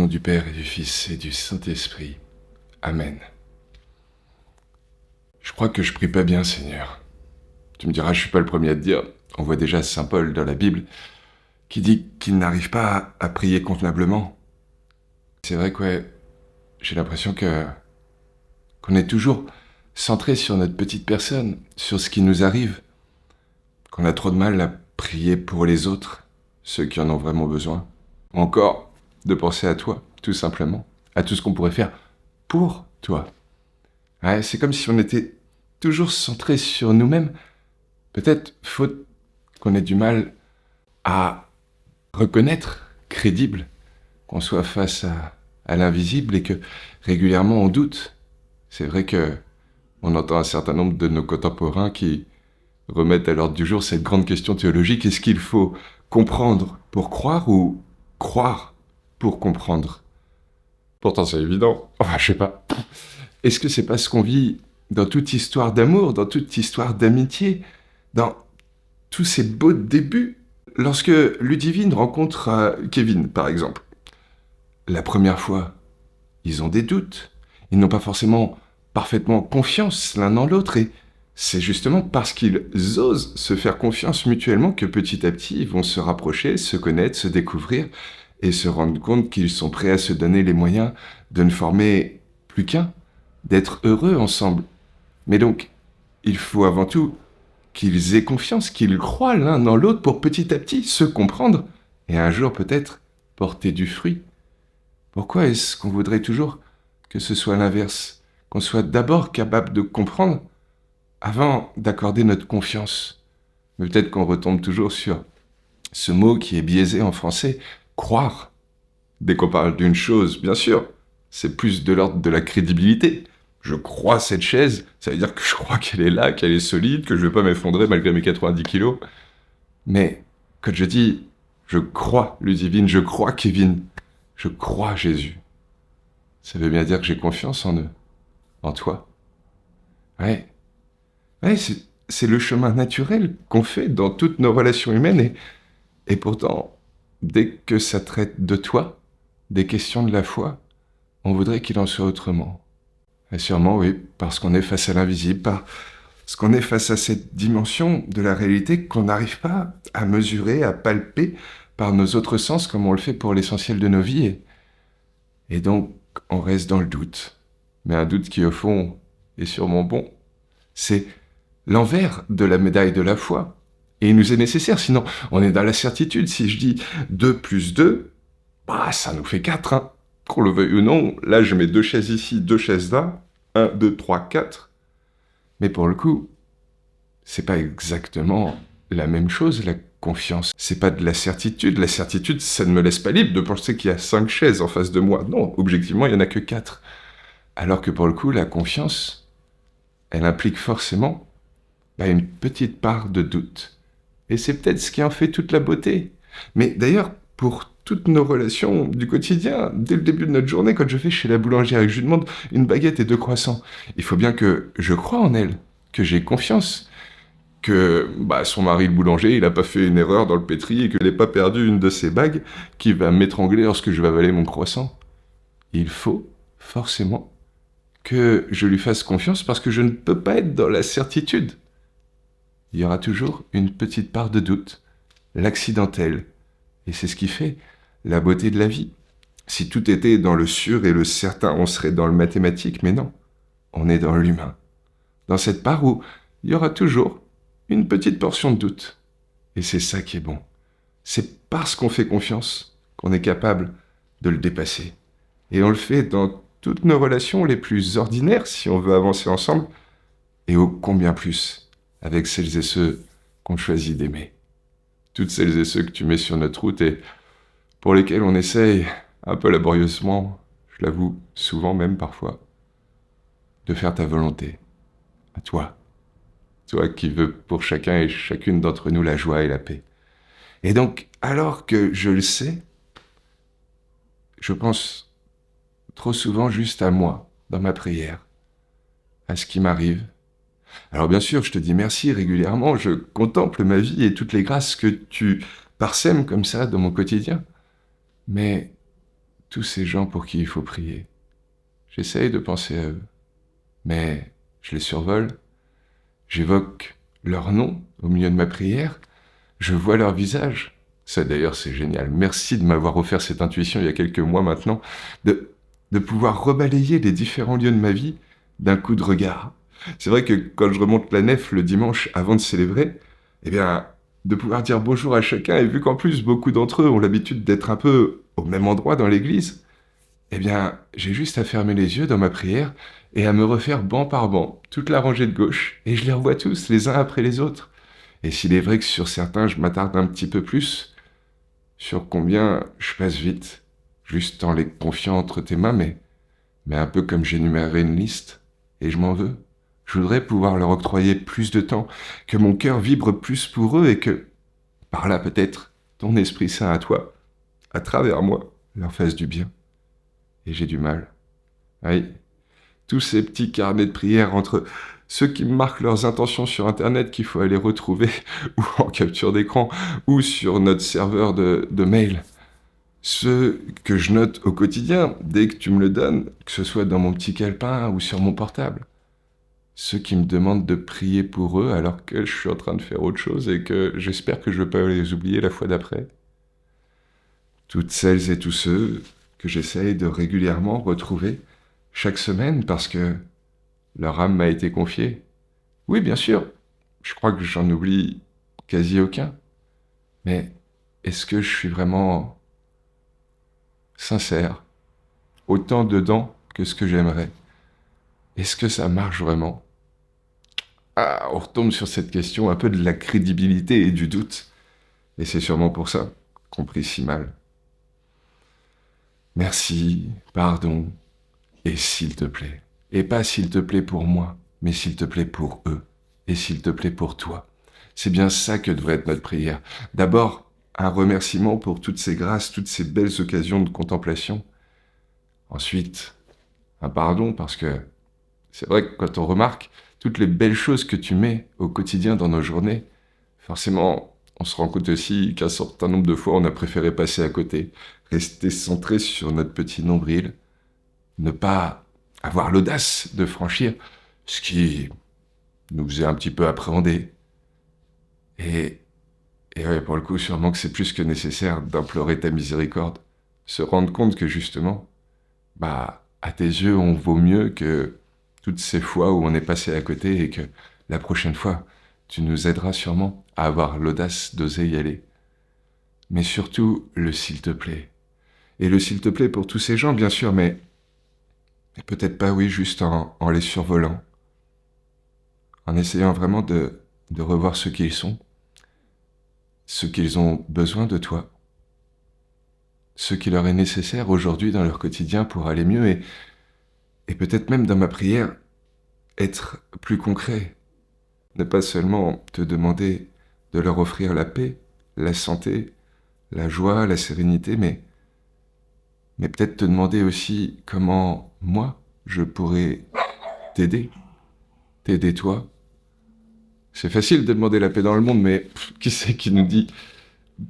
nom du Père et du Fils et du Saint-Esprit. Amen. Je crois que je prie pas bien, Seigneur. Tu me diras, je suis pas le premier à te dire. On voit déjà Saint Paul dans la Bible qui dit qu'il n'arrive pas à prier convenablement. C'est vrai que ouais, j'ai l'impression qu'on est toujours centré sur notre petite personne, sur ce qui nous arrive, qu'on a trop de mal à prier pour les autres, ceux qui en ont vraiment besoin. Ou encore, de penser à toi, tout simplement, à tout ce qu'on pourrait faire pour toi. Ouais, c'est comme si on était toujours centré sur nous-mêmes, peut-être faute qu'on ait du mal à reconnaître crédible, qu'on soit face à l'invisible et que régulièrement on doute. C'est vrai que on entend un certain nombre de nos contemporains qui remettent à l'ordre du jour cette grande question théologique: est-ce qu'il faut comprendre pour croire ou croire pour comprendre? Pourtant c'est évident, enfin je sais pas. Est-ce que c'est pas ce qu'on vit dans toute histoire d'amour, dans toute histoire d'amitié, dans tous ces beaux débuts? Lorsque Ludivine rencontre Kevin, par exemple, la première fois, ils ont des doutes. Ils n'ont pas forcément parfaitement confiance l'un dans l'autre. Et c'est justement parce qu'ils osent se faire confiance mutuellement que petit à petit, ils vont se rapprocher, se connaître, se découvrir et se rendre compte qu'ils sont prêts à se donner les moyens de ne former plus qu'un, d'être heureux ensemble. Mais donc, il faut avant tout qu'ils aient confiance, qu'ils croient l'un dans l'autre pour petit à petit se comprendre et un jour peut-être porter du fruit. Pourquoi est-ce qu'on voudrait toujours que ce soit l'inverse, qu'on soit d'abord capable de comprendre avant d'accorder notre confiance? Mais peut-être qu'on retombe toujours sur ce mot qui est biaisé en français, croire. Dès qu'on parle d'une chose, bien sûr, c'est plus de l'ordre de la crédibilité. Je crois cette chaise, ça veut dire que je crois qu'elle est là, qu'elle est solide, que je ne vais pas m'effondrer malgré mes 90 kilos. Mais quand je dis je crois Ludivine, je crois Kevin, je crois Jésus, ça veut bien dire que j'ai confiance en eux, en toi. Ouais, c'est le chemin naturel qu'on fait dans toutes nos relations humaines et pourtant, dès que ça traite de toi, des questions de la foi, on voudrait qu'il en soit autrement. Et sûrement, oui, parce qu'on est face à l'invisible, parce qu'on est face à cette dimension de la réalité qu'on n'arrive pas à mesurer, à palper par nos autres sens comme on le fait pour l'essentiel de nos vies. Et donc, on reste dans le doute. Mais un doute qui, au fond, est sûrement bon. C'est l'envers de la médaille de la foi. Et il nous est nécessaire, sinon on est dans la certitude. Si je dis 2 plus 2, bah, ça nous fait 4, hein. Qu'on le veuille ou non, là je mets 2 chaises ici, 2 chaises là, 1, 2, 3, 4. Mais pour le coup, c'est pas exactement la même chose, la confiance. C'est pas de la certitude. La certitude, ça ne me laisse pas libre de penser qu'il y a 5 chaises en face de moi. Non, objectivement, il y en a que 4. Alors que pour le coup, la confiance, elle implique forcément une petite part de doute. Et c'est peut-être ce qui en fait toute la beauté. Mais d'ailleurs, pour toutes nos relations du quotidien, dès le début de notre journée, quand je vais chez la boulangère et que je lui demande une baguette et 2 croissants, il faut bien que je croie en elle, que j'ai confiance, que son mari le boulanger, il n'a pas fait une erreur dans le pétri et que je n'ai pas perdu une de ses bagues qui va m'étrangler lorsque je vais avaler mon croissant. Il faut forcément que je lui fasse confiance parce que je ne peux pas être dans la certitude. Il y aura toujours une petite part de doute, l'accidentel. Et c'est ce qui fait la beauté de la vie. Si tout était dans le sûr et le certain, on serait dans le mathématique, mais non, on est dans l'humain. Dans cette part où il y aura toujours une petite portion de doute. Et c'est ça qui est bon. C'est parce qu'on fait confiance qu'on est capable de le dépasser. Et on le fait dans toutes nos relations les plus ordinaires, si on veut avancer ensemble, et ô combien plus avec celles et ceux qu'on choisit d'aimer. Toutes celles et ceux que tu mets sur notre route et pour lesquels on essaye, un peu laborieusement, je l'avoue, souvent même parfois, de faire ta volonté. À toi. Toi qui veux pour chacun et chacune d'entre nous la joie et la paix. Et donc, alors que je le sais, je pense trop souvent juste à moi, dans ma prière, à ce qui m'arrive. Alors bien sûr, je te dis merci régulièrement, je contemple ma vie et toutes les grâces que tu parsèmes comme ça dans mon quotidien. Mais tous ces gens pour qui il faut prier. J'essaye de penser à eux, mais je les survole, j'évoque leur nom au milieu de ma prière, je vois leur visage. Ça d'ailleurs c'est génial. Merci de m'avoir offert cette intuition il y a quelques mois maintenant, de pouvoir rebalayer les différents lieux de ma vie d'un coup de regard. C'est vrai que quand je remonte la nef le dimanche avant de célébrer, eh bien, de pouvoir dire bonjour à chacun, et vu qu'en plus beaucoup d'entre eux ont l'habitude d'être un peu au même endroit dans l'église, eh bien, j'ai juste à fermer les yeux dans ma prière et à me refaire banc par banc, toute la rangée de gauche, et je les revois tous, les uns après les autres. Et s'il est vrai que sur certains, je m'attarde un petit peu plus, sur combien je passe vite, juste en les confiant entre tes mains, mais un peu comme j'énumérerais une liste, et je m'en veux. Je voudrais pouvoir leur octroyer plus de temps, que mon cœur vibre plus pour eux et que, par là peut-être, ton Esprit Saint à toi, à travers moi, leur fasse du bien. Et j'ai du mal. Oui, tous ces petits carnets de prière entre ceux qui me marquent leurs intentions sur Internet qu'il faut aller retrouver, ou en capture d'écran, ou sur notre serveur de mail. Ceux que je note au quotidien, dès que tu me le donnes, que ce soit dans mon petit calepin ou sur mon portable. Ceux qui me demandent de prier pour eux alors que je suis en train de faire autre chose et que j'espère que je ne vais pas les oublier la fois d'après. Toutes celles et tous ceux que j'essaye de régulièrement retrouver chaque semaine parce que leur âme m'a été confiée. Oui, bien sûr, je crois que j'en oublie quasi aucun. Mais est-ce que je suis vraiment sincère, autant dedans que ce que j'aimerais? Est-ce que ça marche vraiment? Ah, on retombe sur cette question un peu de la crédibilité et du doute. Et c'est sûrement pour ça qu'on prie si mal. Merci, pardon, et s'il te plaît. Et pas s'il te plaît pour moi, mais s'il te plaît pour eux. Et s'il te plaît pour toi. C'est bien ça que devrait être notre prière. D'abord, un remerciement pour toutes ces grâces, toutes ces belles occasions de contemplation. Ensuite, un pardon parce que c'est vrai que quand on remarque toutes les belles choses que tu mets au quotidien dans nos journées, forcément, on se rend compte aussi qu'un certain nombre de fois, on a préféré passer à côté, rester centré sur notre petit nombril, ne pas avoir l'audace de franchir ce qui nous faisait un petit peu appréhender. Et ouais, pour le coup, sûrement que c'est plus que nécessaire d'implorer ta miséricorde, se rendre compte que justement, à tes yeux, on vaut mieux que toutes ces fois où on est passé à côté et que la prochaine fois, tu nous aideras sûrement à avoir l'audace d'oser y aller. Mais surtout, le s'il te plaît. Et le s'il te plaît pour tous ces gens, bien sûr, mais peut-être pas, oui, juste en les survolant. En essayant vraiment de revoir ce qu'ils sont, ce qu'ils ont besoin de toi, ce qui leur est nécessaire aujourd'hui dans leur quotidien pour aller mieux et peut-être même dans ma prière, être plus concret. Ne pas seulement te demander de leur offrir la paix, la santé, la joie, la sérénité, mais peut-être te demander aussi comment moi, je pourrais t'aider toi. C'est facile de demander la paix dans le monde, mais qui c'est qui nous dit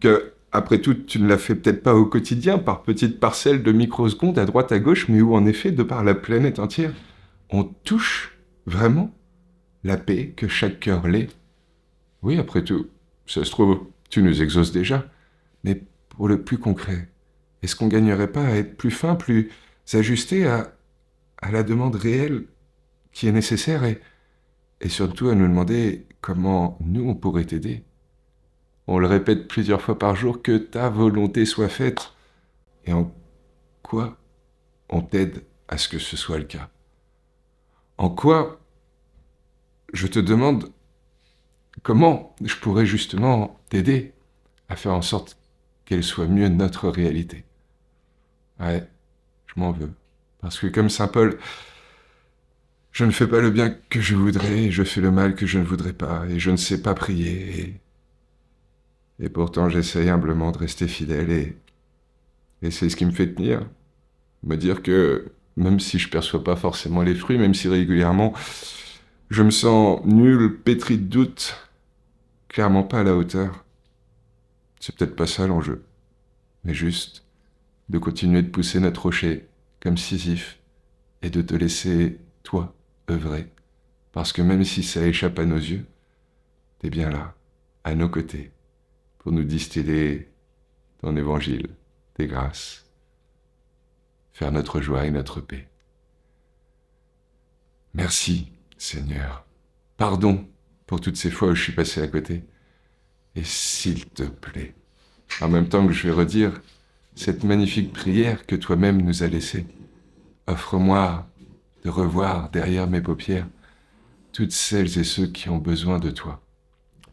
que, après tout, tu ne la fais peut-être pas au quotidien, par petites parcelles de microsecondes à droite à gauche, mais où en effet, de par la planète entière, on touche vraiment la paix que chaque cœur l'est. Oui, après tout, ça se trouve, tu nous exauces déjà, mais pour le plus concret, est-ce qu'on gagnerait pas à être plus fin, plus ajusté à la demande réelle qui est nécessaire et surtout à nous demander comment nous on pourrait t'aider? On le répète plusieurs fois par jour, que ta volonté soit faite. Et en quoi on t'aide à ce que ce soit le cas? En quoi, je te demande, comment je pourrais justement t'aider à faire en sorte qu'elle soit mieux notre réalité? Ouais, je m'en veux. Parce que comme saint Paul, je ne fais pas le bien que je voudrais, et je fais le mal que je ne voudrais pas, et je ne sais pas prier, et pourtant j'essaye humblement de rester fidèle, et c'est ce qui me fait tenir. Me dire que, même si je perçois pas forcément les fruits, même si régulièrement je me sens nul, pétri de doute, clairement pas à la hauteur, c'est peut-être pas ça l'enjeu, mais juste de continuer de pousser notre rocher comme Sisyphe et de te laisser, toi, œuvrer. Parce que même si ça échappe à nos yeux, t'es bien là, à nos côtés, pour nous distiller ton évangile, tes grâces, faire notre joie et notre paix. Merci, Seigneur. Pardon pour toutes ces fois où je suis passé à côté. Et s'il te plaît, en même temps que je vais redire cette magnifique prière que toi-même nous as laissée, offre-moi de revoir derrière mes paupières toutes celles et ceux qui ont besoin de toi.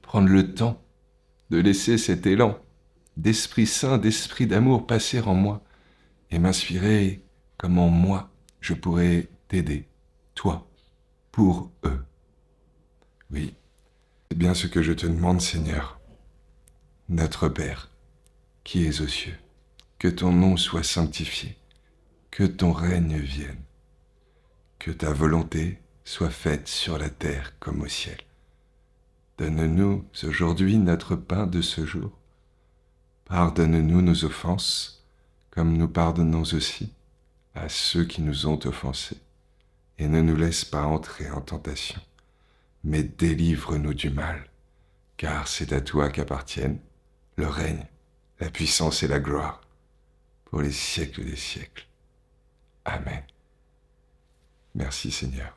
Prendre le temps de laisser cet élan d'Esprit Saint, d'Esprit d'amour passer en moi et m'inspirer comment moi je pourrais t'aider, toi, pour eux. Oui, c'est bien ce que je te demande, Seigneur. Notre Père, qui es aux cieux, que ton nom soit sanctifié, que ton règne vienne, que ta volonté soit faite sur la terre comme au ciel. Donne-nous aujourd'hui notre pain de ce jour. Pardonne-nous nos offenses, comme nous pardonnons aussi à ceux qui nous ont offensés. Et ne nous laisse pas entrer en tentation, mais délivre-nous du mal, car c'est à toi qu'appartiennent le règne, la puissance et la gloire, pour les siècles des siècles. Amen. Merci Seigneur.